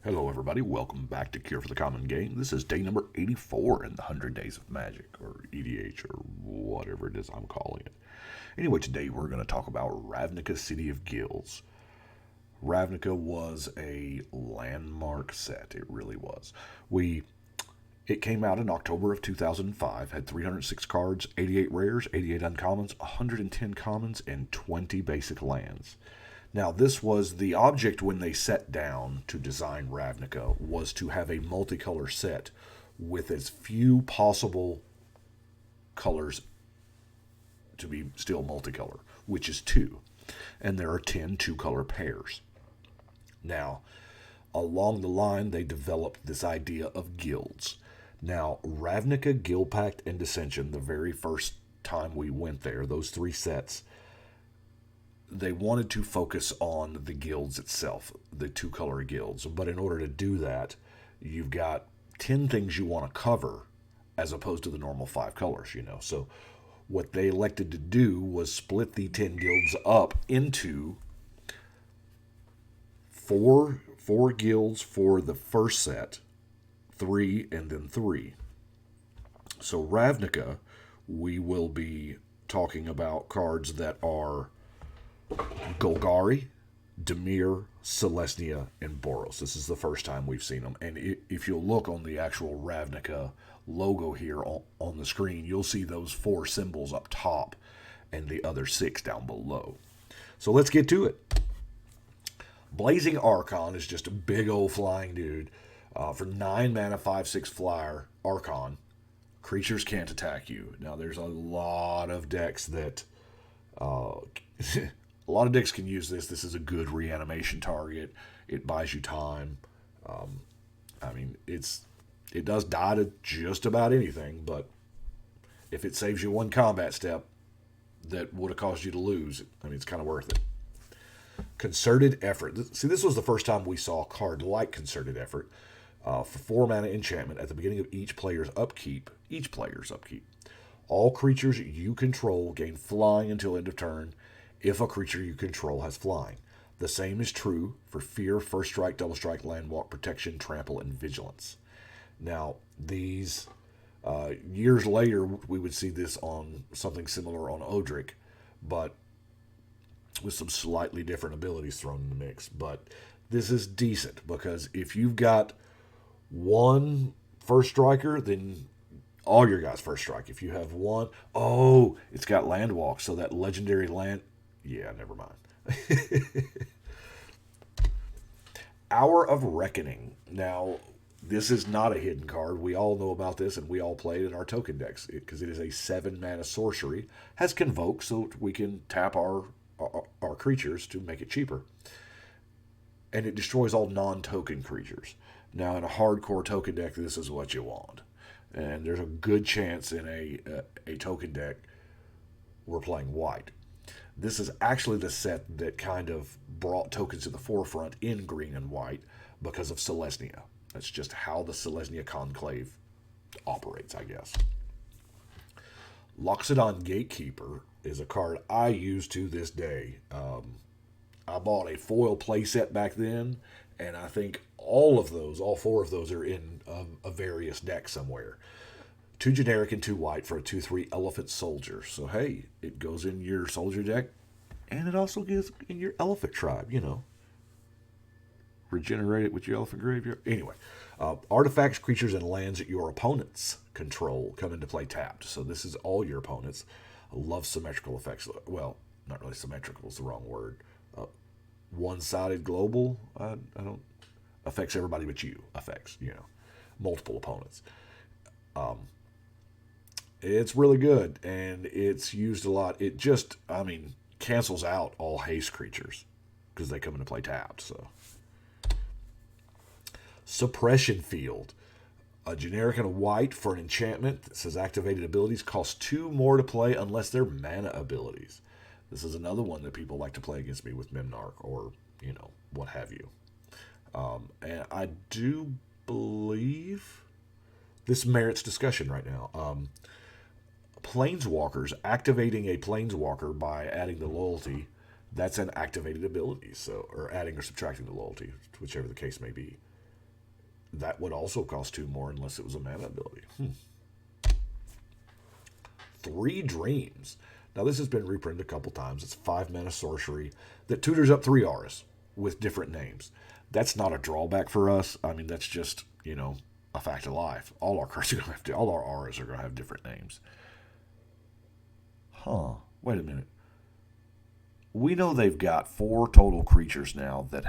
Hello, everybody. Welcome back to Cure for the Common Game. This is day number 84 in the 100 Days of Magic, or EDH, or whatever it is I'm calling it. Anyway, today we're going to talk about Ravnica City of Guilds. Ravnica was a landmark set. It really was. It came out in October of 2005, had 306 cards, 88 rares, 88 uncommons, 110 commons, and 20 basic lands. Now, this was the object when they sat down to design Ravnica was to have a multicolor set with as few possible colors to be still multicolor, which is two. And there are 10 two-color pairs. Now, along the line, they developed this idea of guilds. Now, Ravnica, Guild Pact, and Dissension, the very first time we went there, those three sets, they wanted to focus on the guilds itself, the two-color guilds. But in order to do that, you've got 10 things you want to cover as opposed to the normal 5 colors. So what they elected to do was split the 10 guilds up into four guilds for the first set, 3 and then 3. So Ravnica, we will be talking about cards that are Golgari, Dimir, Selesnya, and Boros. This is the first time we've seen them. And if you'll look on the actual Ravnica logo here on the screen, you'll see those 4 symbols up top and the other 6 down below. So let's get to it. Blazing Archon is just a big old flying dude. For 9 mana, 5/6 flyer, Archon. Creatures can't attack you. Now, there's a lot of decks that... a lot of decks can use this. This is a good reanimation target. It buys you time. It does die to just about anything, but if it saves you one combat step that would have caused you to lose, it's kind of worth it. Concerted Effort. See, this was the first time we saw a card like Concerted Effort. For 4 mana enchantment at the beginning of each player's upkeep. All creatures you control gain flying until end of turn if a creature you control has flying. The same is true for Fear, First Strike, Double Strike, Landwalk, Protection, Trample, and Vigilance. Now, these years later, we would see this on something similar on Odric, but with some slightly different abilities thrown in the mix. But this is decent because if you've got one First Striker, then all your guys First Strike. If you have one, it's got Landwalk, so that legendary land... Yeah, never mind. Hour of Reckoning. Now, this is not a hidden card. We all know about this, and we all play it in our token decks because it is a 7-mana sorcery. Has Convoke, so we can tap our creatures to make it cheaper. And it destroys all non-token creatures. Now, in a hardcore token deck, this is what you want. And there's a good chance in a token deck we're playing white. This is actually the set that kind of brought tokens to the forefront in green and white because of Selesnya. That's just how the Selesnya Conclave operates, I guess. Loxodon Gatekeeper is a card I use to this day. I bought a foil playset back then, and I think all 4 of those are in a various deck somewhere. 2 generic and 2 white for a 2/3 Elephant Soldier. So, hey, it goes in your soldier deck, and it also goes in your elephant tribe, Regenerate it with your elephant graveyard. Anyway, artifacts, creatures, and lands that your opponents control come into play tapped. So this is all your opponents. I love symmetrical effects. Well, not really symmetrical is the wrong word. One-sided global, I don't... affects everybody but you. Affects, multiple opponents. It's really good, and it's used a lot. It just, cancels out all haste creatures because they come into play tapped. So, Suppression Field. A generic and a white for an enchantment that says activated abilities cost 2 more to play unless they're mana abilities. This is another one that people like to play against me with Memnarch or, what have you. And I do believe this merits discussion right now. Planeswalkers, activating a Planeswalker by adding the loyalty, that's an activated ability. So, or adding or subtracting the loyalty, whichever the case may be. That would also cost 2 more unless it was a mana ability. 3 Dreams. Now, this has been reprinted a couple times. It's 5 mana sorcery that tutors up 3 auras with different names. That's not a drawback for us. I mean, that's just, a fact of life. All our cards are going to have all our auras are going to have different names. Huh. Wait a minute. We know they've got 4 total creatures now that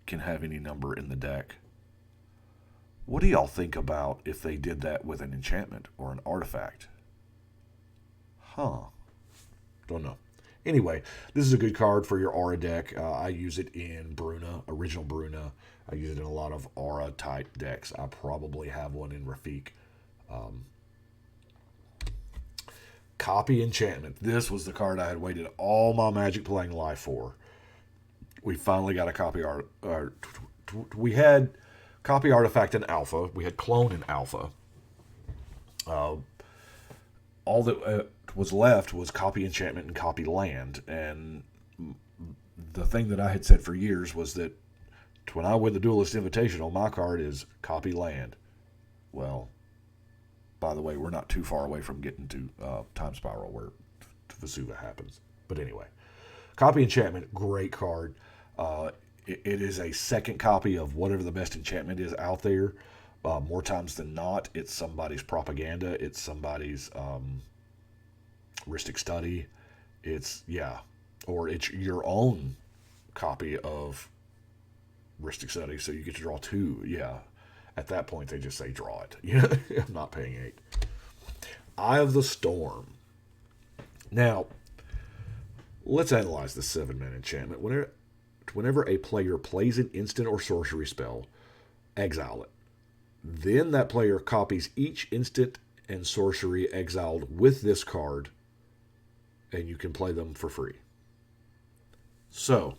can have any number in the deck. What do y'all think about if they did that with an enchantment or an artifact? Huh. Don't know. Anyway, this is a good card for your aura deck. I use it in Bruna, original Bruna. I use it in a lot of aura type decks. I probably have one in Rafik. Copy Enchantment. This was the card I had waited all my Magic playing life for. We finally got a copy art. We had copy artifact in alpha. We had clone in alpha. All that was left was copy enchantment and copy land. And the thing that I had said for years was that when I win the Duelist Invitational, my card is copy land. Well, by the way, we're not too far away from getting to Time Spiral where Vesuva happens. But anyway, copy enchantment, great card. It is a second copy of whatever the best enchantment is out there. More times than not, it's somebody's propaganda. It's somebody's Ristic Study. Or it's your own copy of Ristic Study, so you get to draw 2. Yeah. At that point, they just say, draw it. I'm not paying 8. Eye of the Storm. Now, let's analyze the 7-mana enchantment. Whenever a player plays an instant or sorcery spell, exile it. Then that player copies each instant and sorcery exiled with this card, and you can play them for free. So,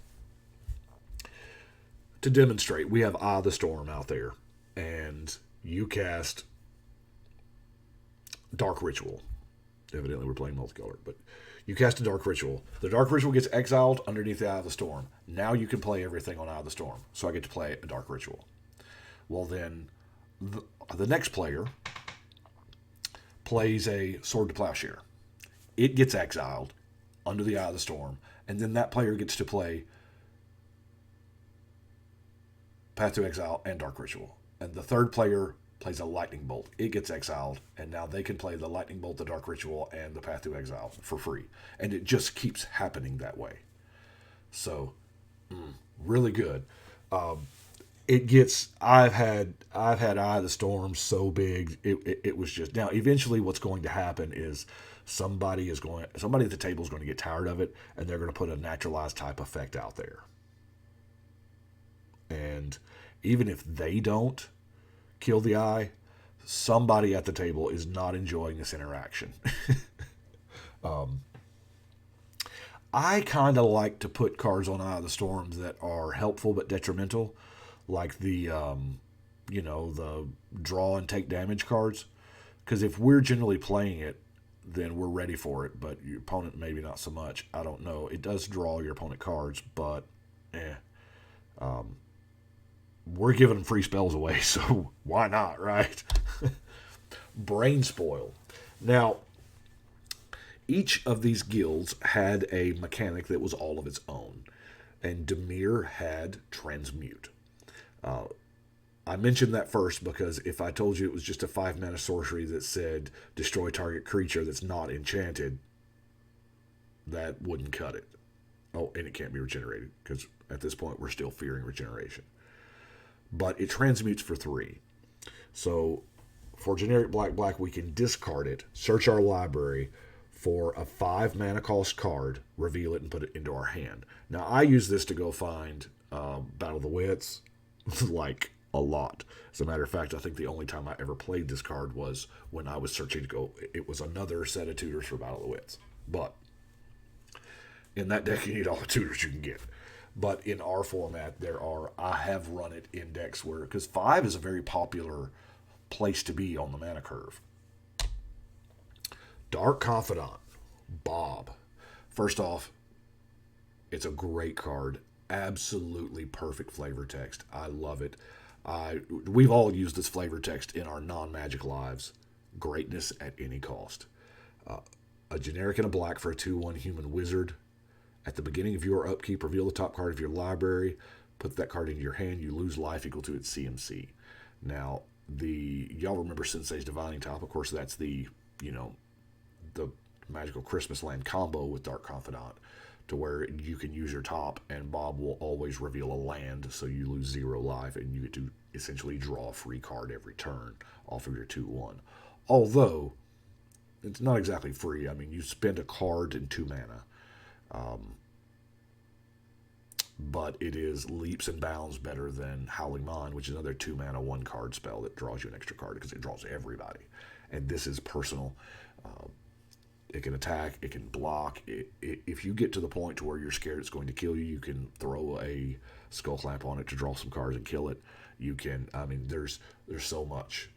to demonstrate, we have Eye of the Storm out there, and you cast Dark Ritual. Evidently, we're playing multicolor, but you cast a Dark Ritual. The Dark Ritual gets exiled underneath the Eye of the Storm. Now you can play everything on Eye of the Storm. So I get to play a Dark Ritual. Well, then the next player plays a Sword to Plowshare. It gets exiled under the Eye of the Storm, and then that player gets to play Path to Exile and Dark Ritual. And the third player plays a Lightning Bolt. It gets exiled, and now they can play the Lightning Bolt, the Dark Ritual, and the Path to Exile for free. And it just keeps happening that way. So, really good. I've had Eye of the Storm so big, it was just, now eventually what's going to happen is somebody at the table is going to get tired of it, and they're going to put a naturalized type effect out there. And even if they don't kill the eye, somebody at the table is not enjoying this interaction. I kind of like to put cards on Eye of the Storms that are helpful but detrimental, like the draw and take damage cards. Because if we're generally playing it, then we're ready for it, but your opponent maybe not so much. I don't know. It does draw your opponent cards, but we're giving them free spells away, so why not, right? Brain Spoil. Now, each of these guilds had a mechanic that was all of its own, and Dimir had Transmute. I mentioned that first because if I told you it was just a 5-mana sorcery that said destroy target creature that's not enchanted, that wouldn't cut it. Oh, and it can't be regenerated because at this point we're still fearing regeneration. But it transmutes for 3. So for generic black, we can discard it, search our library for a 5-mana cost card, reveal it, and put it into our hand. Now, I use this to go find Battle of the Wits, like a lot. As a matter of fact, I think the only time I ever played this card was when I was searching to go. It was another set of tutors for Battle of the Wits. But in that deck, you need all the tutors you can get. But in our format, I have run it in decks where, because 5 is a very popular place to be on the mana curve. Dark Confidant, Bob. First off, it's a great card. Absolutely perfect flavor text. I love it. We've all used this flavor text in our non-magic lives. Greatness at any cost. A generic and a black for a 2/1 human wizard. At the beginning of your upkeep, reveal the top card of your library. Put that card into your hand. You lose life equal to its CMC. Now, y'all remember Sensei's Divining Top. Of course, that's the magical Christmas land combo with Dark Confidant, to where you can use your top and Bob will always reveal a land, so you lose 0 life and you get to essentially draw a free card every turn off of your 2/1. Although, it's not exactly free. I mean, you spend a card in 2 mana. But it is leaps and bounds better than Howling Mind, which is another 2 mana, 1 card spell that draws you an extra card because it draws everybody. And this is personal. It can attack, it can block. If you get to the point to where you're scared it's going to kill you, you can throw a Skull Clamp on it to draw some cards and kill it. You can, I mean, there's so much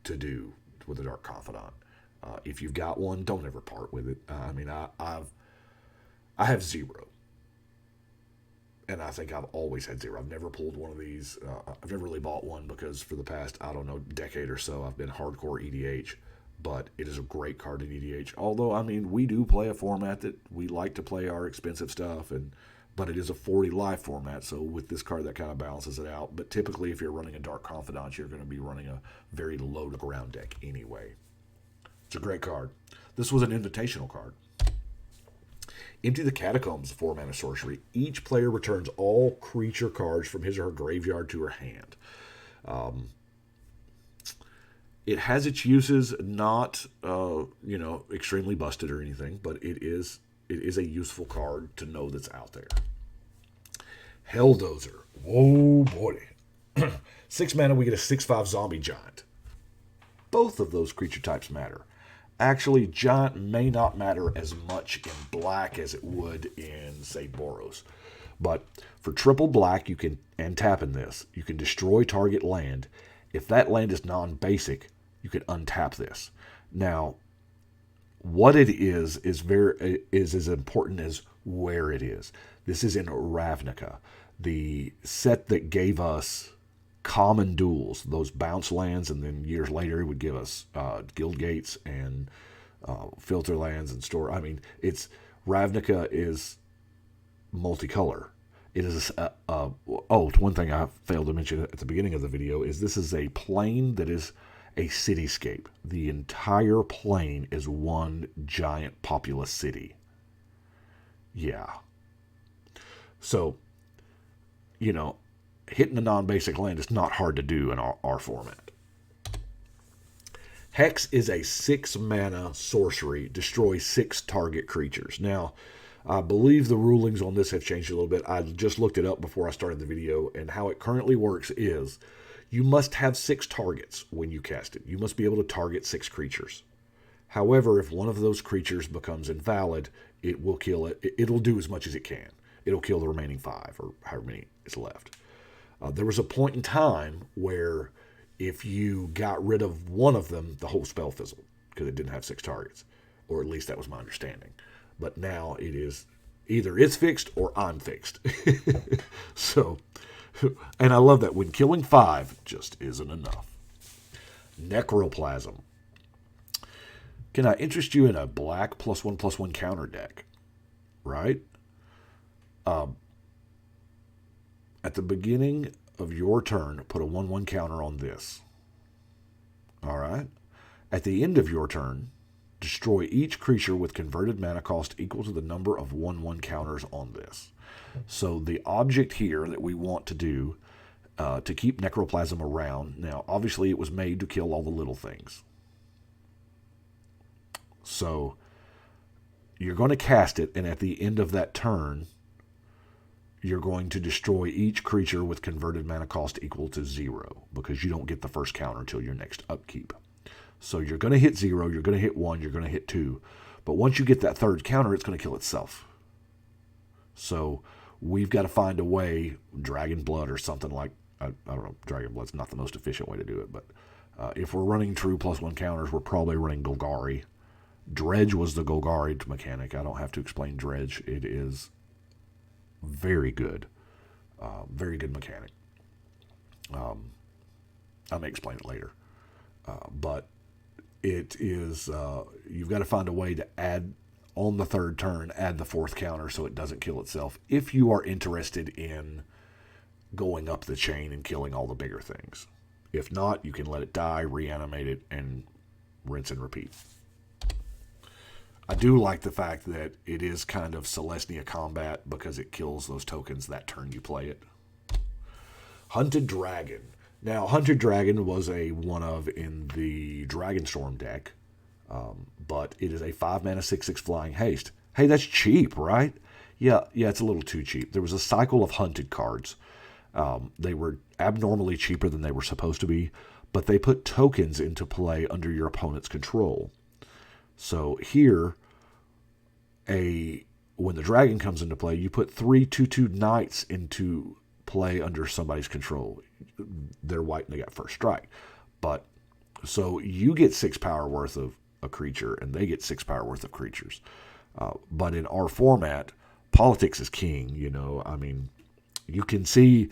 to do with a Dark Confidant. If you've got one, don't ever part with it. I mean, I have 0. And I think I've always had 0. I've never pulled one of these. I've never really bought one because for the past, I don't know, decade or so, I've been hardcore EDH. But it is a great card in EDH. Although, I mean, we do play a format that we like to play our expensive stuff, but it is a 40 life format, so with this card that kind of balances it out. But typically, if you're running a Dark Confidant, you're going to be running a very low-to-ground deck anyway. It's a great card. This was an invitational card. Empty the Catacombs, 4 mana sorcery. Each player returns all creature cards from his or her graveyard to her hand. It has its uses, not extremely busted or anything, but it is a useful card to know that's out there. Helldozer. Whoa, boy. 6 mana, we get a 6/5 zombie giant. Both of those creature types matter. Actually, giant may not matter as much in black as it would in, say, Boros. But for triple black, and tap in this, you can destroy target land. If that land is non-basic, you can untap this. Now, what it is as important as where it is. This is in Ravnica, the set that gave us common duels, those bounce lands, and then years later it would give us guild gates and filter lands and store. I mean, Ravnica is multicolor. It is one thing I failed to mention at the beginning of the video is this is a plane that is a cityscape. The entire plane is one giant populous city. Yeah. So, hitting a non-basic land is not hard to do in our format. Hex is a 6 mana sorcery. Destroy 6 target creatures. Now, I believe the rulings on this have changed a little bit. I just looked it up before I started the video, and how it currently works is you must have 6 targets when you cast it. You must be able to target 6 creatures. However, if one of those creatures becomes invalid, it will kill it. It'll do as much as it can. It'll kill the remaining 5, or however many is left. There was a point in time where if you got rid of one of them, the whole spell fizzled because it didn't have 6 targets. Or at least that was my understanding. But now it is either it's fixed or I'm fixed. So, and I love that when killing 5 just isn't enough. Necroplasm. Can I interest you in a black +1/+1 counter deck? Right? At the beginning of your turn, put a 1/1 counter on this. All right? At the end of your turn, destroy each creature with converted mana cost equal to the number of 1/1 counters on this. So the object here that we want to do to keep Necroplasm around, now obviously it was made to kill all the little things. So you're going to cast it, and at the end of that turn, you're going to destroy each creature with converted mana cost equal to 0, because you don't get the first counter until your next upkeep. So you're going to hit 0, you're going to hit 1, you're going to hit 2. But once you get that third counter, it's going to kill itself. So we've got to find a way, Dragon Blood or something like, I don't know, Dragon Blood's not the most efficient way to do it, but if we're running true +1 counters, we're probably running Golgari. Dredge was the Golgari mechanic. I don't have to explain Dredge. It is very good. Very good mechanic. I may explain it later. But it is, you've got to find a way to add, on the third turn, add the fourth counter so it doesn't kill itself if you are interested in going up the chain and killing all the bigger things. If not, you can let it die, reanimate it, and rinse and repeat. I do like the fact that it is kind of Celestia combat because it kills those tokens that turn you play it. Hunted Dragon. Now, Hunted Dragon was a one of in the Dragonstorm deck, but it is a 5 mana 6/6 flying haste. Hey, that's cheap, right? Yeah, it's a little too cheap. There was a cycle of hunted cards. They were abnormally cheaper than they were supposed to be, but they put tokens into play under your opponent's control. So here, when the dragon comes into play, you put 3 2/2 knights into play under somebody's control. They're white and they got first strike. But so you get 6 power worth of a creature and they get 6 power worth of creatures. But in our format, politics is king, I mean, you can see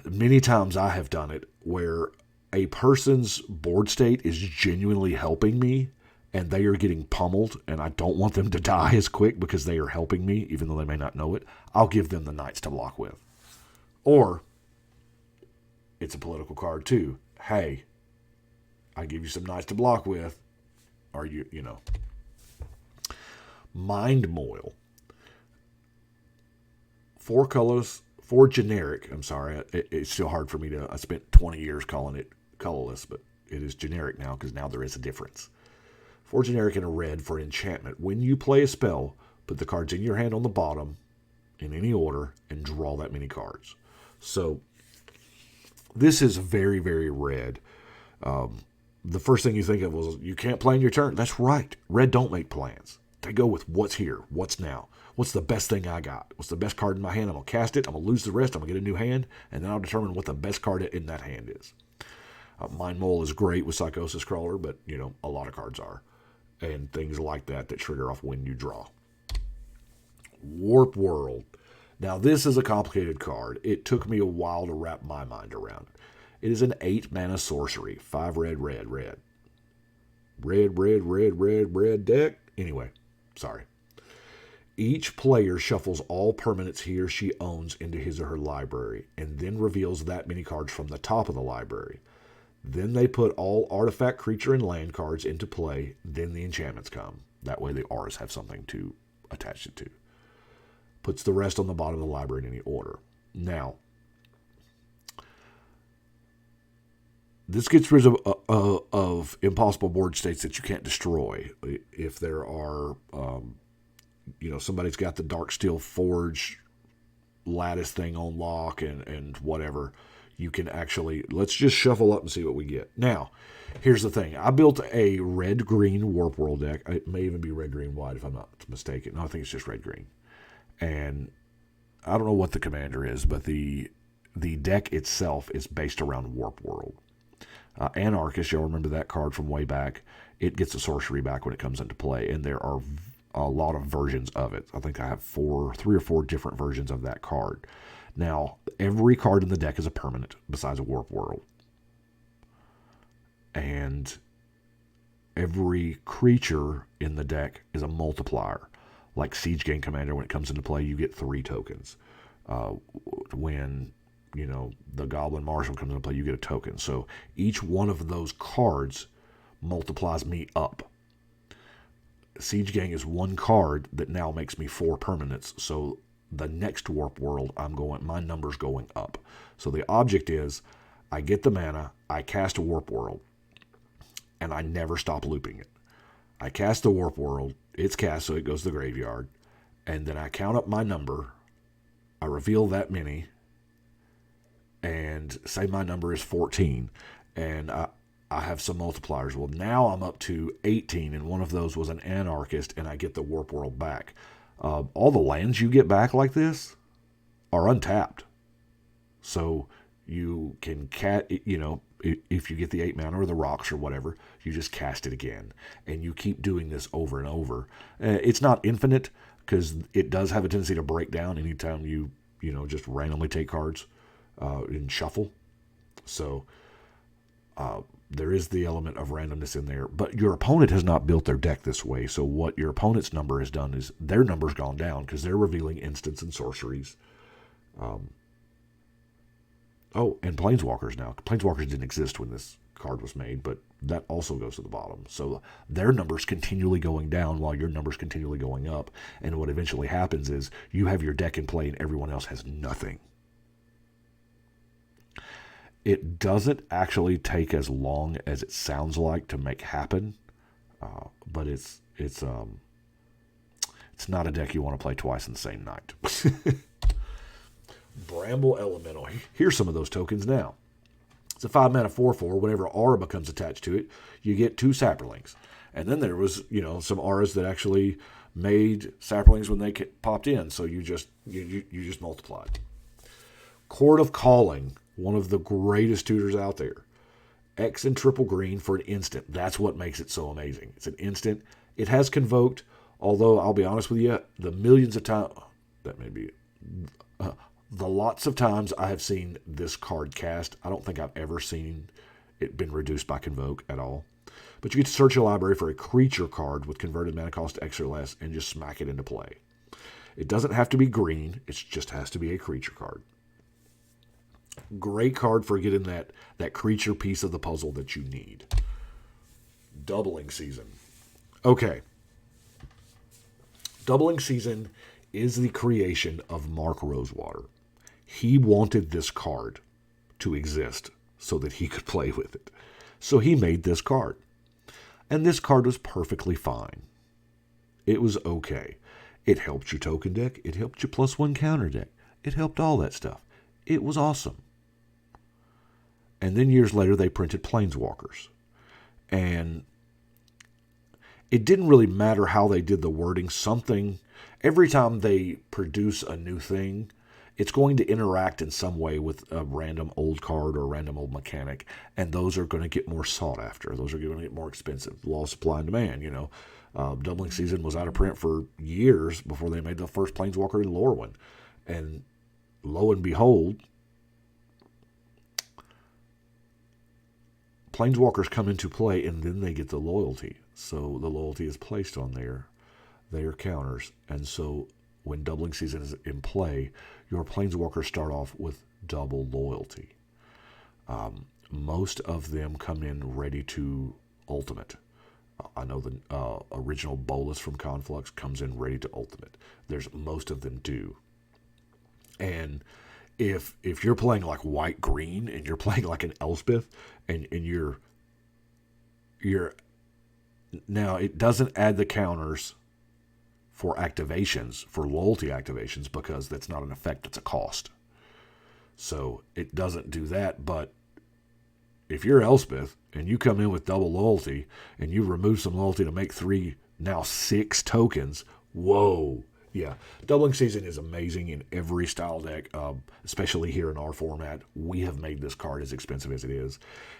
many times I have done it where a person's board state is genuinely helping me and they are getting pummeled and I don't want them to die as quick because they are helping me, even though they may not know it. I'll give them the knights to block with. Or it's a political card too. Hey, I give you some knights to block with. Are you, Mind Moil. 4 colors, 4 generic. I'm sorry, it's still hard for me to. I spent 20 years calling it colorless, but it is generic now because now there is a difference. 4 generic and a red for enchantment. When you play a spell, put the cards in your hand on the bottom in any order and draw that many cards. So this is very, very red. The first thing you think of was you can't plan your turn. That's right. Red don't make plans. They go with what's here, what's now. What's the best thing I got? What's the best card in my hand? I'm going to cast it. I'm going to lose the rest. I'm going to get a new hand. And then I'll determine what the best card in that hand is. Mind Mole is great with Psychosis Crawler, but, a lot of cards are. And things like that trigger off when you draw. Warp World. Now, this is a complicated card. It took me a while to wrap my mind around it. It is an 8 mana sorcery. 5 red, red, red. Red, red, red, red, red deck. Anyway, sorry. Each player shuffles all permanents he or she owns into his or her library and then reveals that many cards from the top of the library. Then they put all artifact, creature, and land cards into play. Then the enchantments come. That way the R's have something to attach it to. Puts the rest on the bottom of the library in any order. Now, this gets rid of impossible board states that you can't destroy. If there are, somebody's got the Dark Steel Forge lattice thing on lock and whatever, you can actually, let's just shuffle up and see what we get. Now, here's the thing. I built a red-green Warp World deck. It may even be red-green-white if I'm not mistaken. No, I think it's just red-green. And I don't know what the commander is, but the deck itself is based around Warp World. Anarchist, you'll remember that card from way back. It gets a sorcery back when it comes into play, and there are a lot of versions of it. I think I have 3 or 4 different versions of that card. Now, every card in the deck is a permanent besides a Warp World. And every creature in the deck is a multiplier. Like Siege Gang Commander, when it comes into play, you get 3 tokens. When the Goblin Marshal comes into play, you get a token. So each one of those cards multiplies me up. Siege Gang is 1 card that now makes me 4 permanents. So the next Warp World, my number's going up. So the object is, I get the mana, I cast a Warp World, and I never stop looping it. I cast the Warp World, it's cast, so it goes to the graveyard, and then I count up my number, I reveal that many, and say my number is 14, and I have some multipliers. Well, now I'm up to 18, and one of those was an Anarchist, and I get the Warp World back. All the lands you get back like this are untapped. So you can if you get the 8 mana or the rocks or whatever, you just cast it again. And you keep doing this over and over. It's not infinite because it does have a tendency to break down anytime you just randomly take cards and shuffle. So there is the element of randomness in there, but your opponent has not built their deck this way. So what your opponent's number has done is their number's gone down because they're revealing instants and sorceries. Oh, and Planeswalkers now. Planeswalkers didn't exist when this card was made, but that also goes to the bottom. So their number's continually going down while your number's continually going up. And what eventually happens is you have your deck in play and everyone else has nothing. It doesn't actually take as long as it sounds like to make happen, but it's not a deck you want to play twice in the same night. Bramble Elemental. Here's some of those tokens now. It's a 5-mana 4/4. Whenever aura becomes attached to it, you get 2 Saprolings. And then there was, some auras that actually made Saprolings when they popped in. So you just multiplied. Chord of Calling, one of the greatest tutors out there. X and triple green for an instant. That's what makes it so amazing. It's an instant. It has Convoked, although I'll be honest with you, the millions of times, that may be the lots of times I have seen this card cast, I don't think I've ever seen it been reduced by Convoke at all. But you get to search your library for a creature card with converted mana cost X or less and just smack it into play. It doesn't have to be green. It just has to be a creature card. Great card for getting that creature piece of the puzzle that you need. Doubling Season. Okay. Doubling Season is the creation of Mark Rosewater. He wanted this card to exist so that he could play with it. So he made this card. And this card was perfectly fine. It was okay. It helped your token deck. It helped your +1 counter deck. It helped all that stuff. It was awesome. And then years later, they printed Planeswalkers. And it didn't really matter how they did the wording. Every time they produce a new thing, it's going to interact in some way with a random old card or a random old mechanic, and those are going to get more sought after. Those are going to get more expensive. Law of supply and demand, Doubling Season was out of print for years before they made the first Planeswalker in Lorwyn. And lo and behold, Planeswalkers come into play, and then they get the loyalty. So the loyalty is placed on their counters. And so when Doubling Season is in play, your Planeswalkers start off with double loyalty. Most of them come in ready to ultimate. I know the original Bolas from Conflux comes in ready to ultimate. Most of them do. And if you're playing like white-green and you're playing like an Elspeth and you're now it doesn't add the counters for activations, for loyalty activations, because that's not an effect, it's a cost. So it doesn't do that, but if you're Elspeth and you come in with double loyalty and you remove some loyalty to make 6 tokens, whoa. Yeah, Doubling Season is amazing in every style deck, especially here in our format. We have made this card as expensive as it is.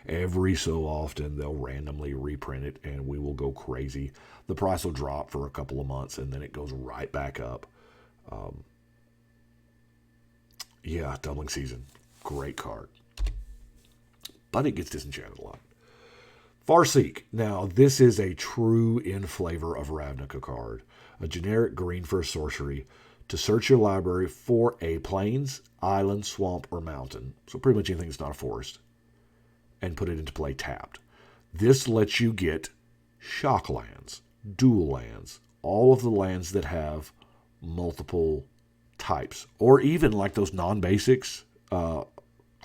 Every so often, they'll randomly reprint it, and we will go crazy. The price will drop for a couple of months, and then it goes right back up. Doubling Season, great card. But it gets disenchanted a lot. Farseek. Now, this is a true in flavor of Ravnica card. A generic green for a sorcery to search your library for a plains, island, swamp, or mountain. So pretty much anything that's not a forest. And put it into play tapped. This lets you get shock lands, dual lands, all of the lands that have multiple types. Or even like those non-basics that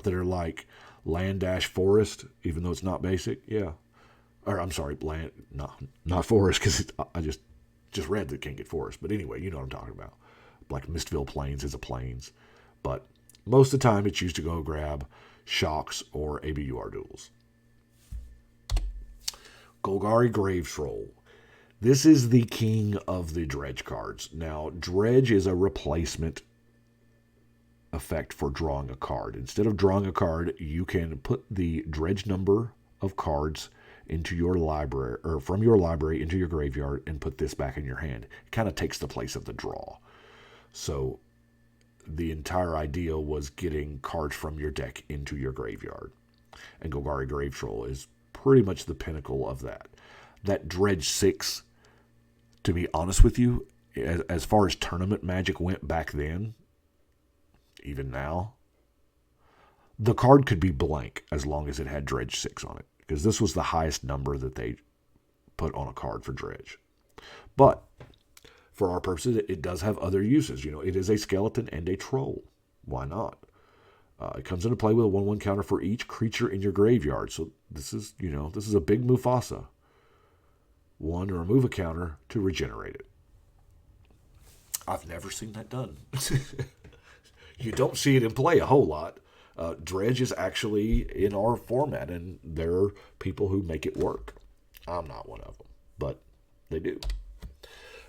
are like land-forest, even though it's not basic. Yeah. Or I'm sorry, land, not forest, because I just read that it can't get forest. But anyway, you know what I'm talking about. Like Mistville Plains is a plains. But most of the time it's used to go grab shocks or ABUR duels. Golgari Grave Troll. This is the king of the dredge cards. Now, dredge is a replacement effect for drawing a card. Instead of drawing a card, you can put the dredge number of cards into your library, or from your library into your graveyard, and put this back in your hand. It kind of takes the place of the draw. So the entire idea was getting cards from your deck into your graveyard. And Golgari Grave Troll is pretty much the pinnacle of that. That Dredge 6, to be honest with you, as far as tournament Magic went back then, even now, the card could be blank as long as it had Dredge 6 on it. Because this was the highest number that they put on a card for Dredge. But for our purposes, it does have other uses. It is a skeleton and a troll. Why not? It comes into play with a 1/1 counter for each creature in your graveyard. So this is a big Mufasa. 1, remove a counter to regenerate it. I've never seen that done. You don't see it in play a whole lot. Dredge is actually in our format, and there are people who make it work. I'm not one of them, but they do.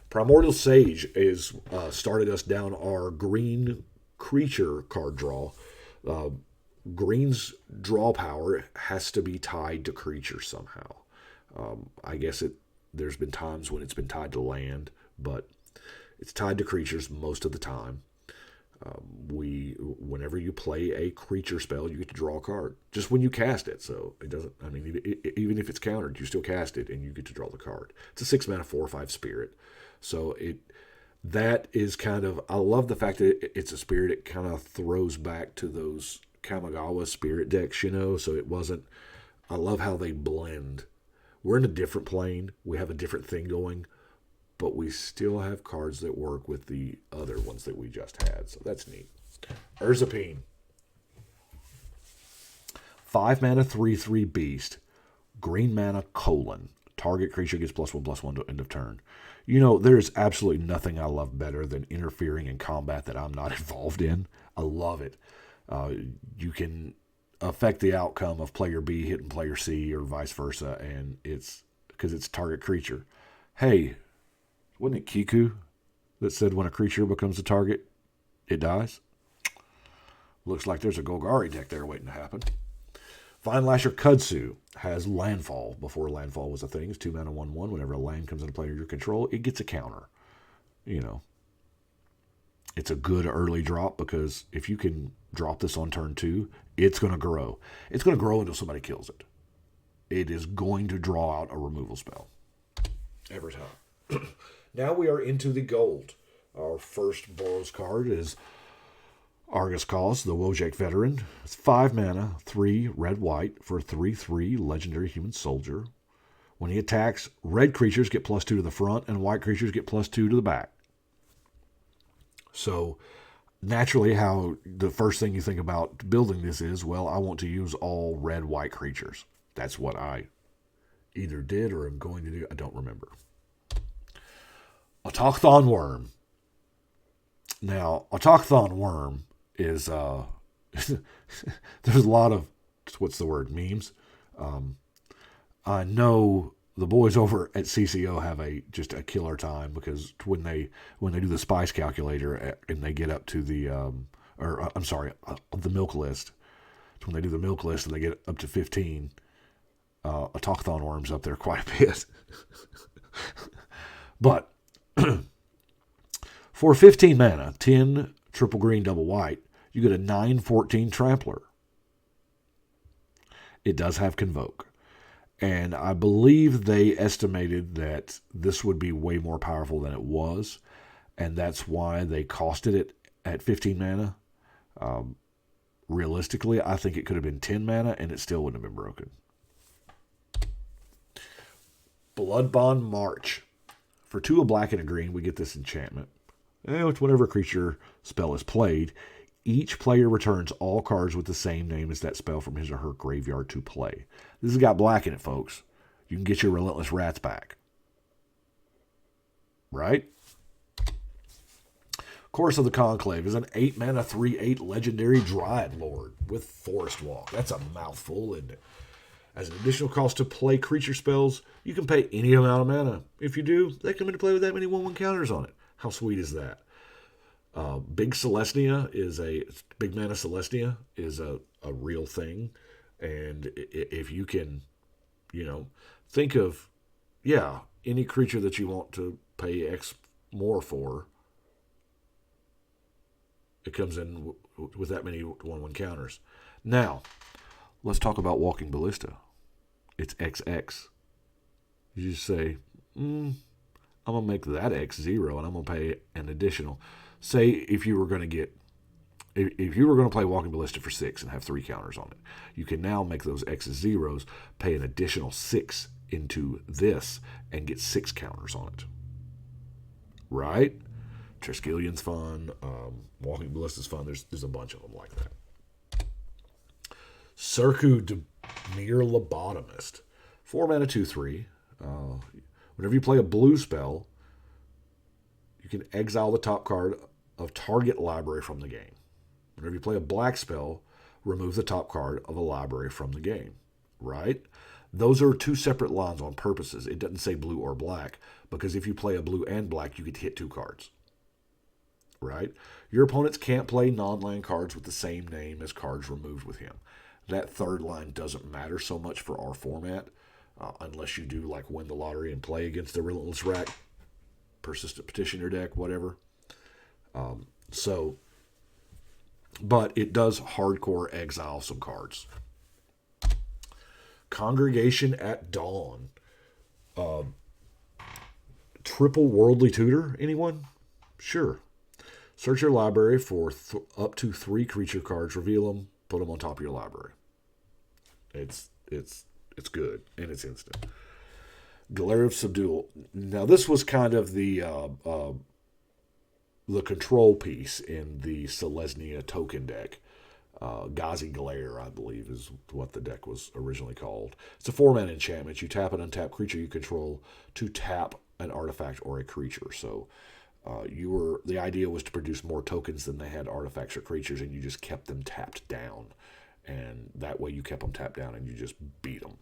Primordial Sage is started us down our green creature card draw. Green's draw power has to be tied to creatures somehow. I guess there's been times when it's been tied to land, but it's tied to creatures most of the time. Whenever you play a creature spell, you get to draw a card just when you cast it. So it doesn't. I mean, even if it's countered, you still cast it and you get to draw the card. It's a 6-mana 4/5 spirit. So that is kind of. I love the fact that it's a spirit. It kind of throws back to those Kamigawa spirit decks, So it wasn't. I love how they blend. We're in a different plane. We have a different thing going. But we still have cards that work with the other ones that we just had. So that's neat. Urzapine. 5-mana 3/3 beast. Green mana : target creature gets +1/+1 to end of turn. There's absolutely nothing I love better than interfering in combat that I'm not involved in. I love it. You can affect the outcome of player B hitting player C or vice versa, and it's because it's target creature. Hey, wasn't it Kiku that said when a creature becomes a target, it dies? Looks like there's a Golgari deck there waiting to happen. Vine Lasher Kudzu has landfall before landfall was a thing. It's 2-mana 1/1. Whenever a land comes into play under your control, it gets a counter. It's a good early drop because if you can drop this on turn 2, it's going to grow. It's going to grow until somebody kills it. It is going to draw out a removal spell every time. Now we are into the gold. Our first Boros card is Argus Cause, the Wojak Veteran. It's 5-mana, 3 red-white for a 3/3 legendary human soldier. When he attacks, red creatures get +2 to the front, and white creatures get +2 to the back. So, naturally, how the first thing you think about building this is, well, I want to use all red-white creatures. That's what I either did or am going to do. I don't remember. Autochthon Worm. Now, Autochthon Worm is, there's a lot of, memes. I know the boys over at CCO have just a killer time because when they do the spice calculator and they get up to the, the milk list, when they do the milk list and they get up to 15, Autochthon Worm's up there quite a bit. But for 15 mana, 10 triple green, double white, you get a 9/14 Trampler. It does have Convoke. And I believe they estimated that this would be way more powerful than it was. And that's why they costed it at 15 mana. Realistically, I think it could have been 10 mana and it still wouldn't have been broken. Bloodbond March. For 2 a black and a green, we get this enchantment. Whenever a creature spell is played, each player returns all cards with the same name as that spell from his or her graveyard to play. This has got black in it, folks. You can get your Relentless Rats back. Right? Chorus of the Conclave is an 8-mana 3/8 legendary Dryad Lord with Forest Walk. That's a mouthful, isn't it? As an additional cost to play creature spells, you can pay any amount of mana. If you do, they come into play with that many 1/1 counters on it. How sweet is that? Big mana Celestia is a real thing. And if you can, think of, any creature that you want to pay X more for, it comes in with that many 1/1 counters. Now, Let's talk about Walking Ballista. It's XX. You just say, I'm going to make that X 0 and I'm going to pay an additional. Say if you were going to get, if you were going to play Walking Ballista for 6 and have 3 counters on it, you can now make those X's zeros, pay an additional 6 into this, and get 6 counters on it. Right? Triskelion's fun. Walking Ballista's fun. There's a bunch of them like that. Circu Demir Lobotomist. 4 mana, 2/3. Whenever you play a blue spell, you can exile the top card of target library from the game. Whenever you play a black spell, remove the top card of a library from the game. Right? Those are 2 separate lines on purposes. It doesn't say blue or black, because if you play a blue and black, you get to hit 2 cards. Right? Your opponents can't play non-land cards with the same name as cards removed with him. That third line doesn't matter so much for our format, unless you do like win the lottery and play against the Relentless Rack, Persistent Petitioner deck, whatever. But it does hardcore exile some cards. Congregation at Dawn. Triple Worldly Tutor, anyone? Sure. Search your library for up to 3 creature cards, reveal them, put them on top of your library. It's good, and it's instant. Glare of Subdual. Now, this was kind of the control piece in the Selesnya token deck. Ghazi Glare, I believe, is what the deck was originally called. It's a 4-mana enchantment. You tap an untapped creature you control to tap an artifact or a creature. So the idea was to produce more tokens than they had artifacts or creatures, and you just kept them tapped down. And that way you kept them tapped down and you just beat them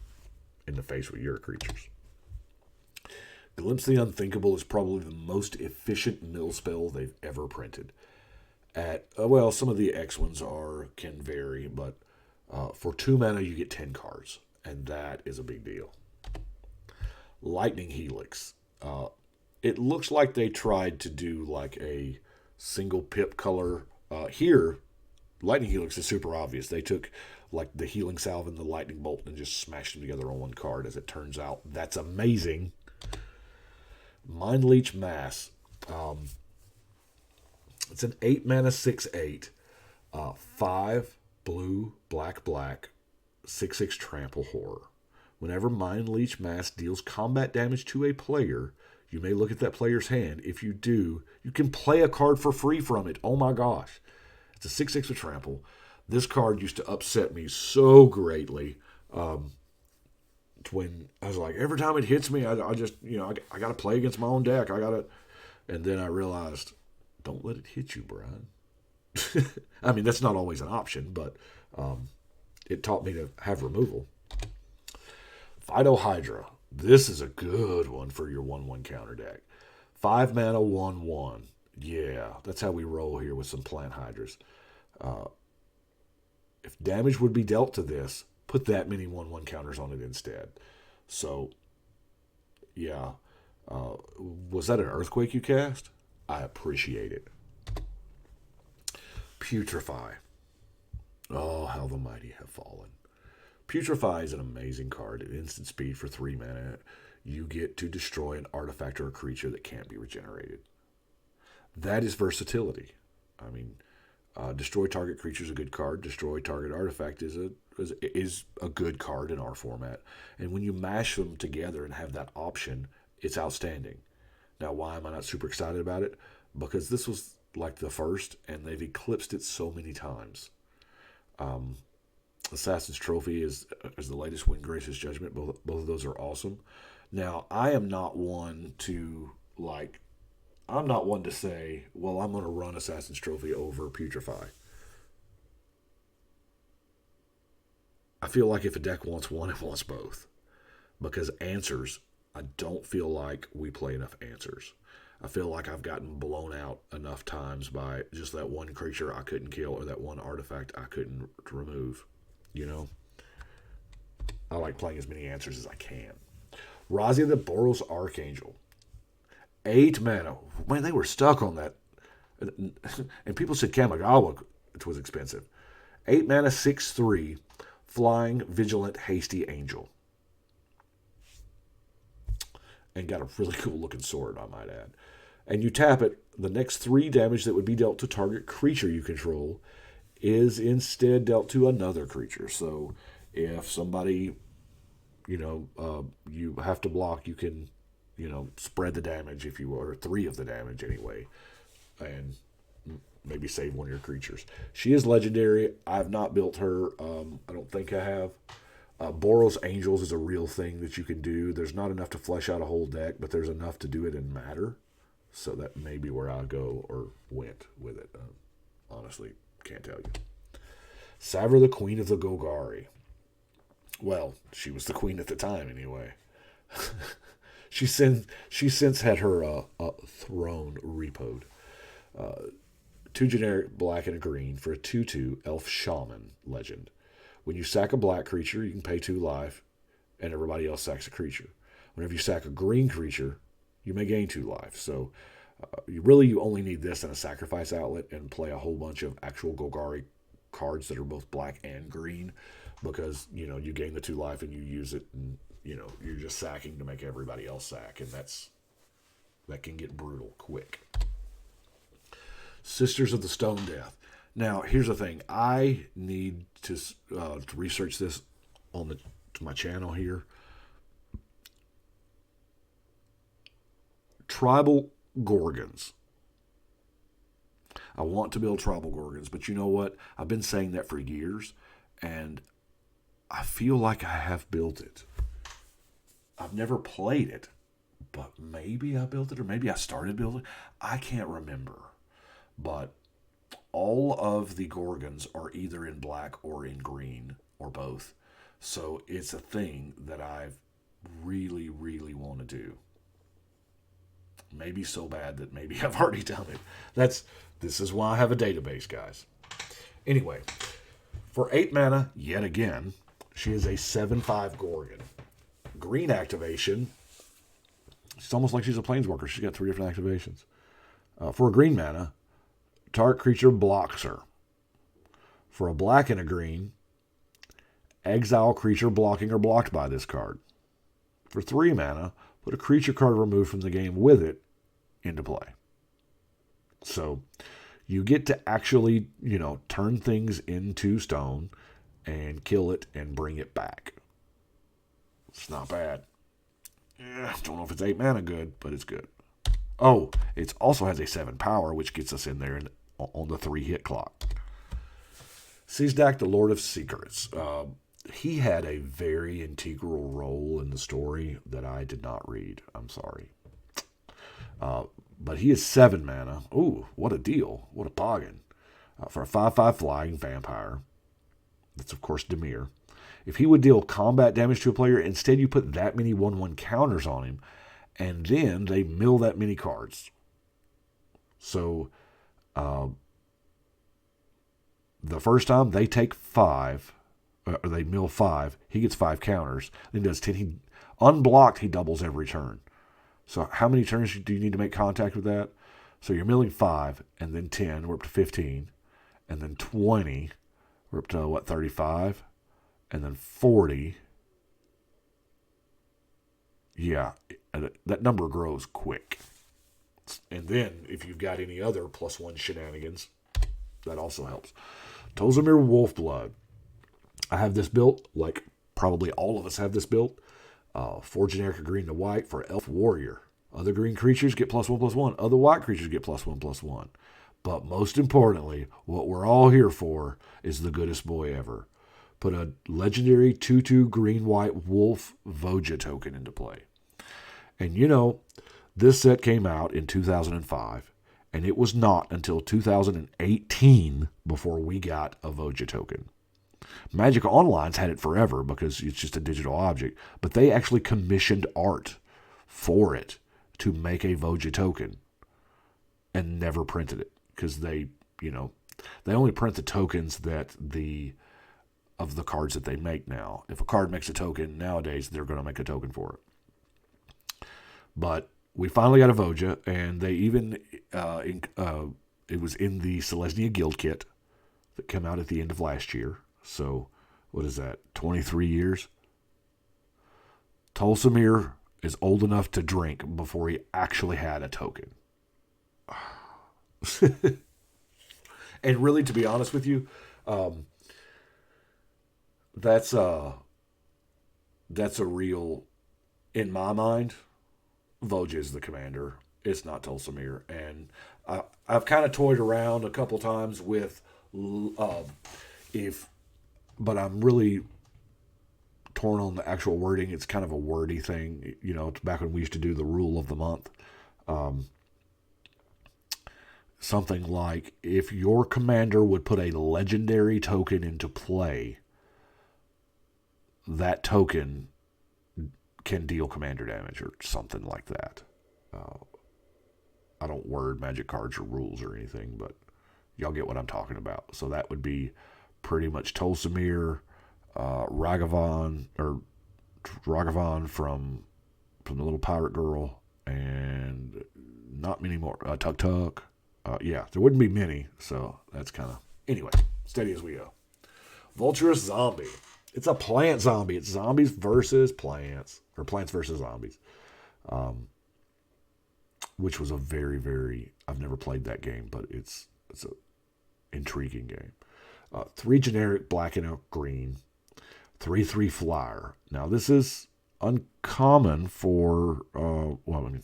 in the face with your creatures. Glimpse of the Unthinkable is probably the most efficient mill spell they've ever printed. Some of the X ones can vary, but for 2 mana you get 10 cards, and that is a big deal. Lightning Helix. It looks like they tried to do like a single pip color. Here, Lightning Helix is super obvious. They took like the Healing Salve and the Lightning Bolt and just smashed them together on one card. As it turns out, that's amazing. Mind Leech Mass. It's an 8 mana 6/8. 5 blue, black, 6/6 trample horror. Whenever Mind Leech Mass deals combat damage to a player, you may look at that player's hand. If you do, you can play a card for free from it. Oh my gosh. It's a 6/6 with trample. This card used to upset me so greatly. When I was like, every time it hits me, I just, I got to play against my own deck. And then I realized, don't let it hit you, Brian. I mean, that's not always an option, but it taught me to have removal. Phytohydra. This is a good one for your 1/1 counter deck. 5 mana 1/1. Yeah, that's how we roll here with some plant hydras. If damage would be dealt to this, put that many 1/1 counters on it instead. So, yeah. Was that an Earthquake you cast? I appreciate it. Putrefy. Oh, how the mighty have fallen. Putrefy is an amazing card. At instant speed for 3 mana, you get to destroy an artifact or a creature that can't be regenerated. That is versatility. I mean, destroy target creature is a good card. Destroy target artifact is a good card in our format. And when you mash them together and have that option, it's outstanding. Now, why am I not super excited about it? Because this was like the first, and they've eclipsed it so many times. Assassin's Trophy is the latest Wind Grace's Judgment. Both of those are awesome. Now, I am not one to say, well, I'm going to run Assassin's Trophy over Putrefy. I feel like if a deck wants one, it wants both. Because answers, I don't feel like we play enough answers. I feel like I've gotten blown out enough times by just that one creature I couldn't kill or that one artifact I couldn't remove. I like playing as many answers as I can. Razia the Boros Archangel. 8 mana. Man, they were stuck on that. And people said Kamigawa, which was expensive. 8 mana, 6/3. flying, vigilant, hasty angel. And got a really cool looking sword, I might add. And you tap it, the next 3 damage that would be dealt to target creature you control is instead dealt to another creature. So if somebody, you have to block, you can, spread the damage if you will, or 3 of the damage anyway, and maybe save one of your creatures. She is legendary. I've not built her. I don't think I have. Boros Angels is a real thing that you can do. There's not enough to flesh out a whole deck, but there's enough to do it in Matter. So that may be where I go or went with it. Honestly, can't tell you. Savra, the Queen of the Golgari. Well, she was the queen at the time anyway. She since had her throne repoed. 2 generic black and a green for a 2/2 elf shaman legend. When you sack a black creature, you can pay 2 life, and everybody else sacks a creature. Whenever you sack a green creature, you may gain 2 life. So you only need this and a sacrifice outlet and play a whole bunch of actual Golgari cards that are both black and green, because you gain the 2 life and you use it, and you're just sacking to make everybody else sack, and that can get brutal quick. Sisters of the Stone Death. Now, here's the thing. I need to research this to my channel here. Tribal Gorgons. I want to build Tribal Gorgons, but you know what? I've been saying that for years, and I feel like I have built it. I've never played it, but maybe I built it, or maybe I started building it. I can't remember. But all of the Gorgons are either in black or in green, or both. So it's a thing that I really, really want to do. Maybe so bad that maybe I've already done it. This is why I have a database, guys. Anyway, for 8 mana, yet again, she is a 7/5 Gorgon. Green activation. It's almost like she's a planeswalker. She's got 3 different activations. For a green mana, target creature blocks her. For a black and a green, exile creature blocking or blocked by this card. For 3 mana, put a creature card removed from the game with it into play. So you get to actually, turn things into stone and kill it and bring it back. It's not bad. Don't know if it's 8 mana good, but it's good. Oh, it also has a 7 power, which gets us in there on the 3 hit clock. Sizdak, the Lord of Secrets. He had a very integral role in the story that I did not read. I'm sorry. But he is 7 mana. Ooh, what a deal. What a bargain. For a 5/5 flying vampire. That's, of course, Dimir. If he would deal combat damage to a player, instead you put that many 1/1 counters on him, and then they mill that many cards. So, the first time they take 5, or they mill 5, he gets 5 counters. Then he does 10. Unblocked, he doubles every turn. So how many turns do you need to make contact with that? So you're milling 5, and then 10, we're up to 15, and then 20, we're up to, 35? And then 40. Yeah, that number grows quick. And then, if you've got any other +1 shenanigans, that also helps. Tozemir Wolfblood. I have this built, like probably all of us have this built. 4 generic green to white for Elf Warrior. Other green creatures get +1/+1. Other white creatures get +1/+1. But most importantly, what we're all here for is the goodest boy ever. Put a legendary 2/2 green-white wolf Voja token into play. And this set came out in 2005, and it was not until 2018 before we got a Voja token. Magic Online's had it forever because it's just a digital object, but they actually commissioned art for it to make a Voja token and never printed it because they only print the tokens of the cards that they make now. If a card makes a token nowadays, they're going to make a token for it. But we finally got a Voja, and they even it was in the Selesnya Guild kit that came out at the end of last year. So what is that, 23 years? Tolsimir is old enough to drink before he actually had a token. And really, to be honest with you, um, that's that's a real, in my mind, Voj is the commander. It's not Tolsimir, and I've kind of toyed around a couple times with uh, if, but I'm really torn on the actual wording. It's kind of a wordy thing. You know, it's back when we used to do the rule of the month. Um, Something like if your commander would put a legendary token into play, that token can deal commander damage or something like that. Uh, I don't word magic cards or rules or anything, but y'all get what I'm talking about. So that would be pretty much Tolsimir, Ragavan from the Little Pirate Girl, and not many more. Tuk Tuk. Yeah, there wouldn't be many, so that's kind of... Anyway, steady as we go. Vulturous Zombie. It's a plant zombie. It's zombies versus plants, or plants versus zombies, which was a very, very... I've never played that game, but it's a intriguing game. 3 generic black and a green, 3/3 flyer. Now, this is uncommon for... well, I mean,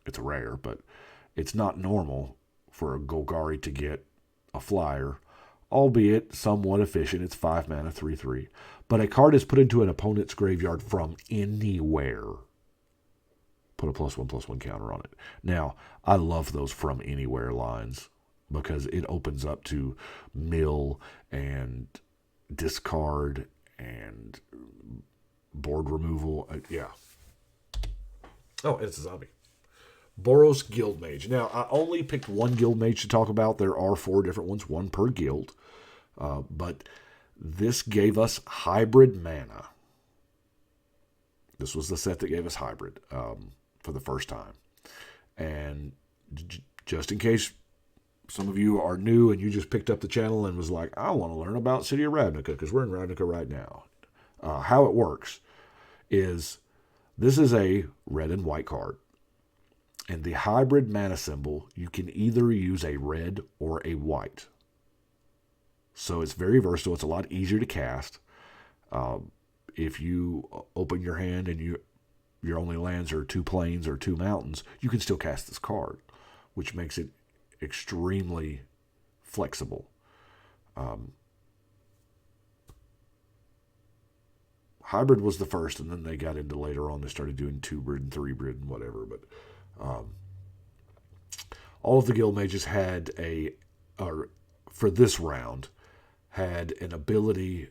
it's rare, but it's not normal for a Golgari to get a flyer, albeit somewhat efficient. It's 5 mana, 3/3. But a card is put into an opponent's graveyard from anywhere. Put a +1/+1 counter on it. Now, I love those from anywhere lines because it opens up to mill and discard and board removal. Yeah. Oh, and it's a zombie. Boros Guildmage. Now, I only picked one Guildmage to talk about. There are 4 different ones, one per guild. But this gave us hybrid mana. This was the set that gave us hybrid for the first time. And just in case some of you are new and you just picked up the channel and was like, I want to learn about City of Ravnica because we're in Ravnica right now. How it works is this is a red and white card. And the hybrid mana symbol, you can either use a red or a white. So it's very versatile. It's a lot easier to cast. If you open your hand and your only lands are 2 plains or 2 mountains, you can still cast this card, which makes it extremely flexible. Hybrid was the first, and then they got into later on. They started doing 2-brid and 3-brid and whatever, but all of the guild mages had for this round, had an ability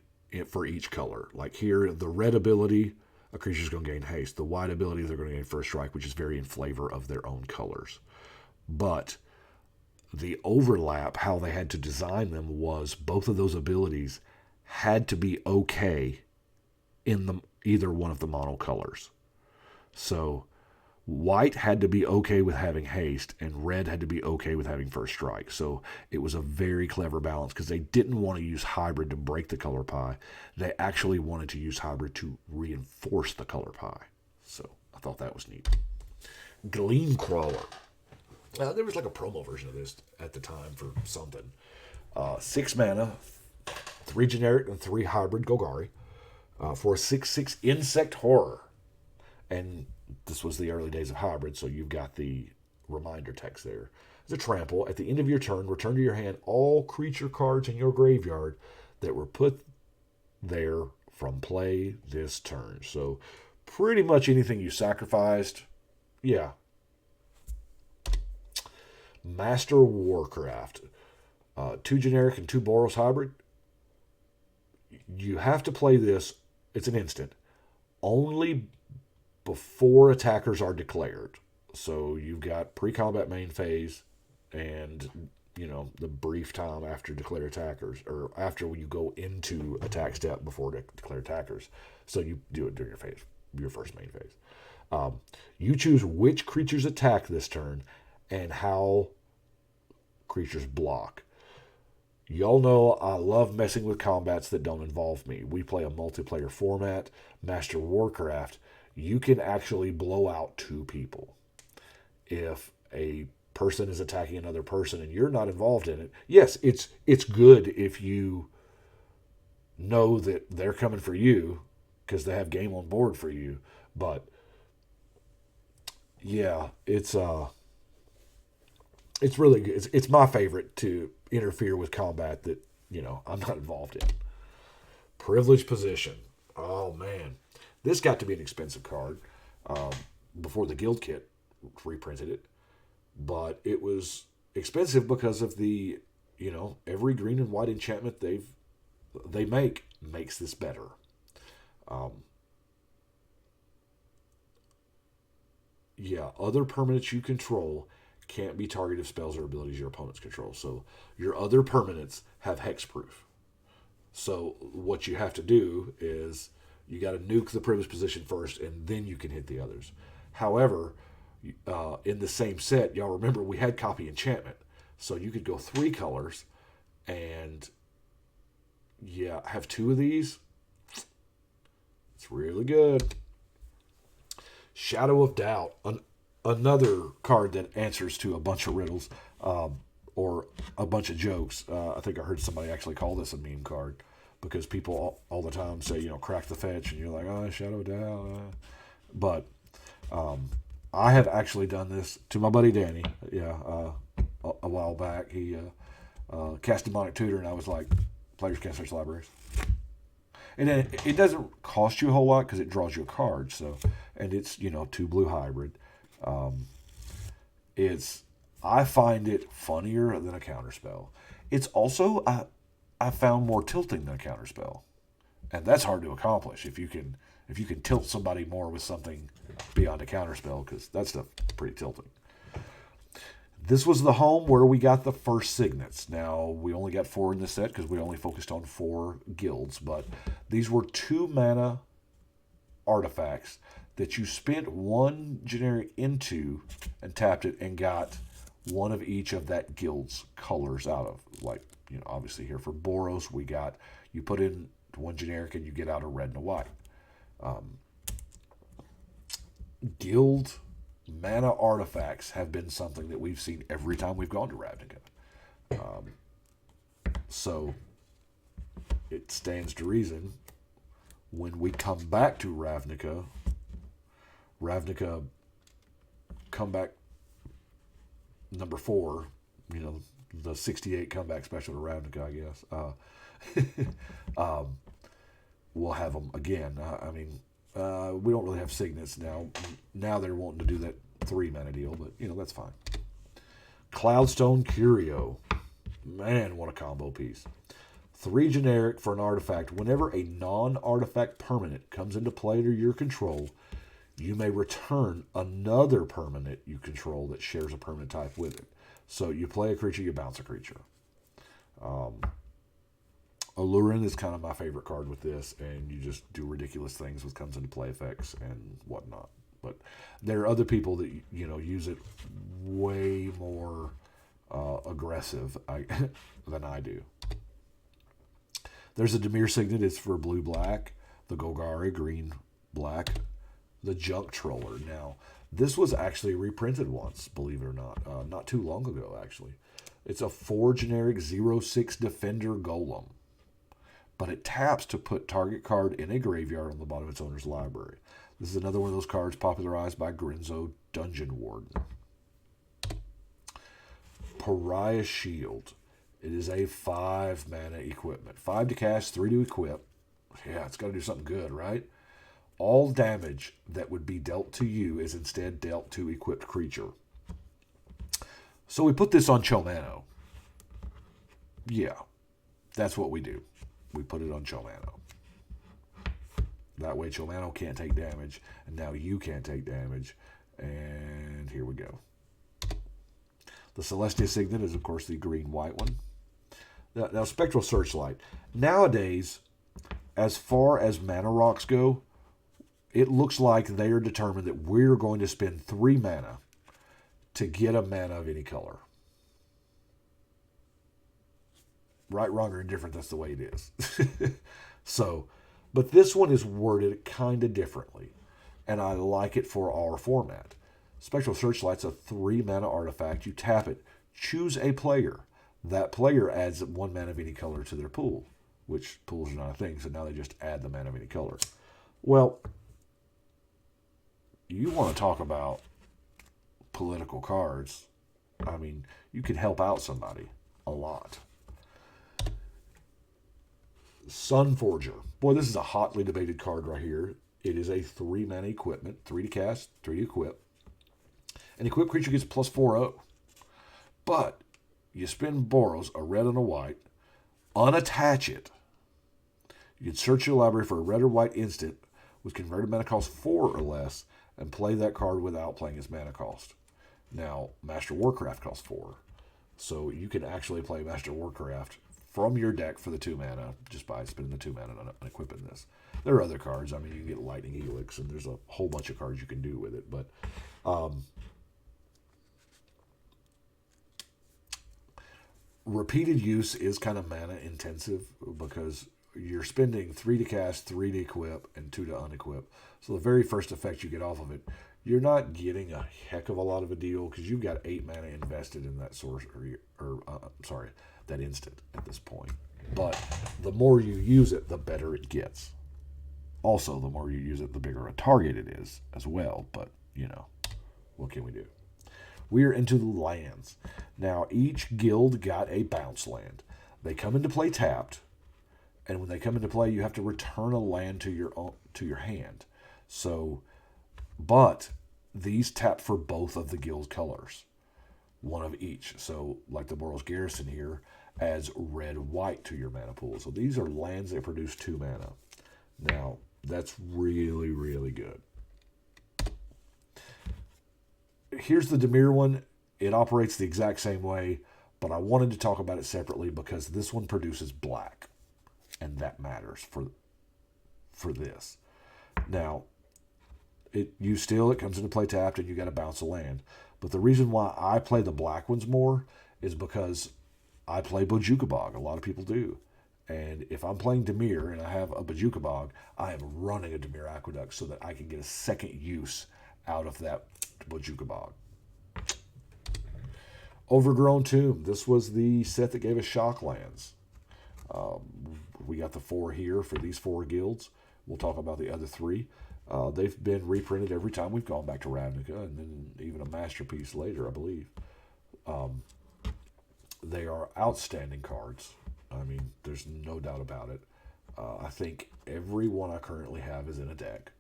for each color. Like here, the red ability, a creature's going to gain haste. The white ability, they're going to gain first strike, which is very in flavor of their own colors. But the overlap, how they had to design them, was both of those abilities had to be okay in either one of the mono colors. So white had to be okay with having haste, and red had to be okay with having first strike. So it was a very clever balance because they didn't want to use hybrid to break the color pie. They actually wanted to use hybrid to reinforce the color pie. So I thought that was neat. Gleamcrawler. There was like a promo version of this at the time for something. 6 mana, 3 generic and 3 hybrid Golgari for a 6/6 insect horror. And this was the early days of hybrid, so you've got the reminder text there. As a trample, at the end of your turn, return to your hand all creature cards in your graveyard that were put there from play this turn. So pretty much anything you sacrificed, yeah. Master Warcraft. 2 generic and 2 Boros hybrid. You have to play this, it's an instant, only before attackers are declared. So you've got pre-combat main phase and, the brief time after declare attackers, or after you go into attack step before declare attackers. So you do it during your first main phase. You choose which creatures attack this turn and how creatures block. Y'all know I love messing with combats that don't involve me. We play a multiplayer format, Master Warcraft. You can actually blow out two people if a person is attacking another person and you're not involved in it. Yes, it's good if you know that they're coming for you because they have game on board for you. But yeah, it's really good. It's my favorite to interfere with combat that I'm not involved in. Privileged position. Oh man, this got to be an expensive card um, before the guild kit reprinted it, but it was expensive because of the every green and white enchantment they makes this better. Um, yeah, other permanents you control can't be targeted spells or abilities your opponents control. So your other permanents have hexproof. So what you have to do is you got to nuke the privileged position first, and then you can hit the others. However, in the same set, y'all remember we had copy enchantment, so you could go three colors, and yeah, have two of these. It's really good. Shadow of Doubt, another card that answers to a bunch of riddles or a bunch of jokes. I think I heard somebody actually call this a meme card because people all the time say, crack the fetch, and you're like, oh, Shadow of Doubt. But I have actually done this to my buddy Danny, a while back. He cast Demonic Tutor, and I was like, players can't search libraries. And then it doesn't cost you a whole lot because it draws you a card. So, and it's 2 blue hybrid. It's I find it funnier than a counterspell. It's also I found more tilting than a counterspell, and that's hard to accomplish if you can tilt somebody more with something beyond a counterspell, because that stuff pretty tilting. This was the home where we got the first signets. Now, we only got 4 in this set because we only focused on 4 guilds, but these were 2 mana artifacts that you spent 1 generic into and tapped it and got one of each of that guild's colors out of. Like, obviously here for Boros, we got, you put in 1 generic and you get out a red and a white. Guild mana artifacts have been something that we've seen every time we've gone to Ravnica. So it stands to reason when we come back to Ravnica comeback number 4, the 68 comeback special to Ravnica, I guess. We'll have them again. We don't really have signets now. Now they're wanting to do that 3 mana deal, but that's fine. Cloudstone Curio. Man, what a combo piece. 3 generic for an artifact. Whenever a non-artifact permanent comes into play under your control, you may return another permanent you control that shares a permanent type with it. So you play a creature, you bounce a creature. Allurin is kind of my favorite card with this, and you just do ridiculous things with comes into play effects and whatnot. But there are other people that use it way more aggressive than I do. There's a Dimir Signet. It's for blue-black. The Golgari, green-black. The Junk Troller. Now, this was actually reprinted once, believe it or not too long ago, actually. It's a 4 generic 0/6 Defender Golem. But it taps to put target card in a graveyard on the bottom of its owner's library. This is another one of those cards popularized by Grinzo Dungeon Warden. Pariah Shield. It is a 5 mana equipment. 5 to cast, 3 to equip. Yeah, it's got to do something good, right? All damage that would be dealt to you is instead dealt to equipped creature. So we put this on Chomano. Yeah, that's what we do. We put it on Chomano. That way Chomano can't take damage, and now you can't take damage. And here we go. The Celestia Signet is, of course, the green-white one. Now, Spectral Searchlight. Nowadays, as far as mana rocks go, it looks like they are determined that we're going to spend 3 mana to get a mana of any color. Right, wrong, or indifferent, that's the way it is. So, but this one is worded kind of differently, and I like it for our format. Spectral Searchlight's a 3 mana artifact. You tap it, choose a player. That player adds 1 mana of any color to their pool, which pools are not a thing, so now they just add the mana of any color. Well, you want to talk about political cards. I mean, you can help out somebody a lot. Sunforger. Boy, this is a hotly debated card right here. It is a 3 mana equipment, 3 to cast, 3 to equip. An equipped creature gets +4/+0. But you spend Boros, a red and a white, unattach it. You can search your library for a red or white instant with converted mana cost 4 or less and play that card without playing its mana cost. Now, Master Warcraft costs 4. So you can actually play Master Warcraft from your deck for the 2 mana just by spending the 2 mana and equipping this. There are other cards. I mean, you can get Lightning Helix, and there's a whole bunch of cards you can do with it. But repeated use is kind of mana intensive because you're spending 3 to cast, 3 to equip, and 2 to unequip. So the very first effect you get off of it, you're not getting a heck of a lot of a deal because you've got 8 mana invested in that source, that instant at this point. But the more you use it, the better it gets. Also, the more you use it, the bigger a target it is as well. But, you know, what can we do? We're into the lands. Now, each guild got a bounce land. They come into play tapped, and when they come into play, you have to return a land to your hand. So, but these tap for both of the guild colors, one of each. So, like the Boros Garrison here adds red-white to your mana pool. So these are lands that produce 2 mana. Now, that's really, really good. Here's the Dimir one. It operates the exact same way, but I wanted to talk about it separately because this one produces black, and that matters for this. Now, it comes into play tapped, and you got to bounce a land. But the reason why I play the black ones more is because I play Bojuka Bog. A lot of people do. And if I'm playing Dimir and I have a Bojuka Bog, I am running a Dimir Aqueduct so that I can get a second use out of that Bojuka Bog. Overgrown Tomb. This was the set that gave us shock lands. We got the 4 here for these 4 guilds. We'll talk about the other 3. They've been reprinted every time we've gone back to Ravnica, and then even a masterpiece later, I believe. They are outstanding cards. I mean, there's no doubt about it. I think every one I currently have is in a deck.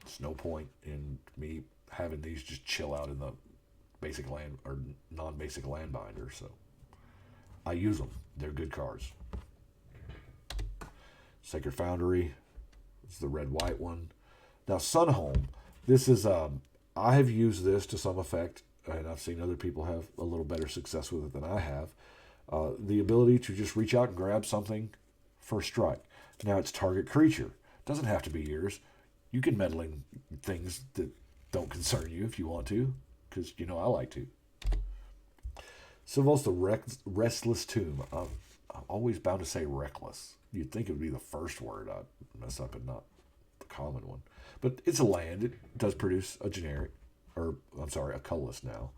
There's no point in me having these just chill out in the basic land or non-basic land binder. So I use them. They're good cards. Sacred Foundry. It's the red-white one. Now, Sunhome. This is, I have used this to some effect, and I've seen other people have a little better success with it than I have. The ability to just reach out and grab something for a strike. Now, it's target creature. Doesn't have to be yours. You can meddle in things that don't concern you if you want to, because, you know, I like to. Sylvanas the Restless Tomb. I'm always bound to say reckless. You'd think it would be the first word I'd mess up and not the common one. But it's a land. It does produce a colorless now.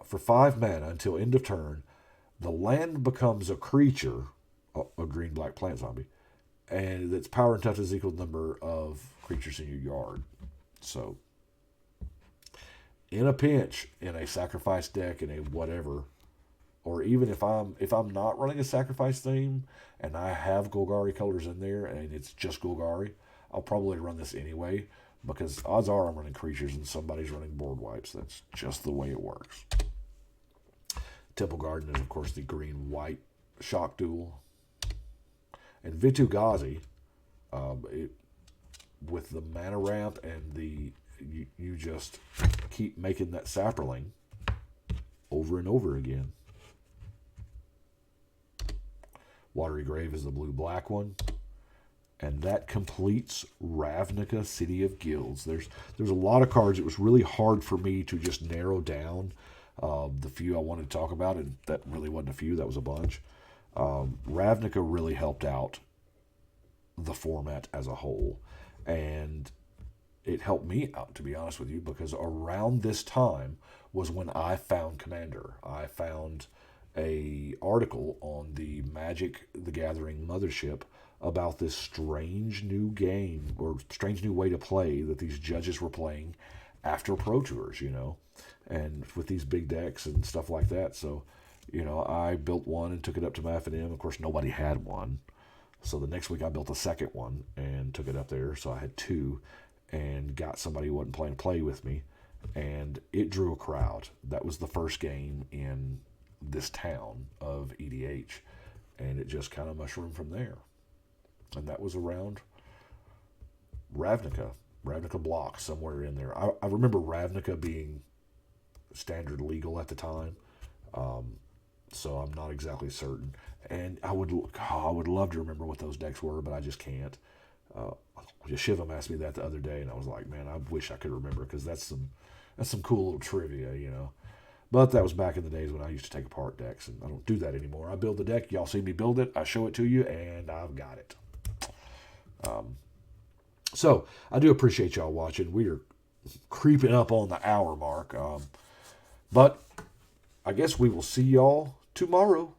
For 5 mana until end of turn, the land becomes a creature, a green-black plant zombie, and its power and toughness is equal to the number of creatures in your yard. So, in a pinch, in a sacrifice deck, in a whatever, or even if I'm not running a sacrifice theme and I have Golgari colors in there and it's just Golgari, I'll probably run this anyway because odds are I'm running creatures and somebody's running board wipes. That's just the way it works. Temple Garden is, of course, the green-white shock duel. And Vitu-Ghazi, with the mana ramp and you just keep making that sapperling over and over again. Watery Grave is the blue-black one. And that completes Ravnica City of Guilds. There's a lot of cards. It was really hard for me to just narrow down the few I wanted to talk about, and that really wasn't a few. That was a bunch. Ravnica really helped out the format as a whole, and it helped me out, to be honest with you, because around this time was when I found Commander. I found a article on the Magic the Gathering mothership about this strange new game or strange new way to play that these judges were playing after Pro Tours, and with these big decks and stuff like that. So, I built one and took it up to my F&M. Of course, nobody had one. So the next week I built a second one and took it up there. So I had two and got somebody who wasn't playing play with me. And it drew a crowd. That was the first game in this town of EDH. And it just kind of mushroomed from there. And that was around Ravnica block, somewhere in there. I remember Ravnica being standard legal at the time. So I'm not exactly certain. And I would love to remember what those decks were, but I just can't. Shivam asked me that the other day, and I was like, man, I wish I could remember, because that's some cool little trivia. But that was back in the days when I used to take apart decks, and I don't do that anymore. I build the deck, y'all see me build it, I show it to you, and I've got it. So I do appreciate y'all watching. We are creeping up on the hour mark, but I guess we will see y'all tomorrow.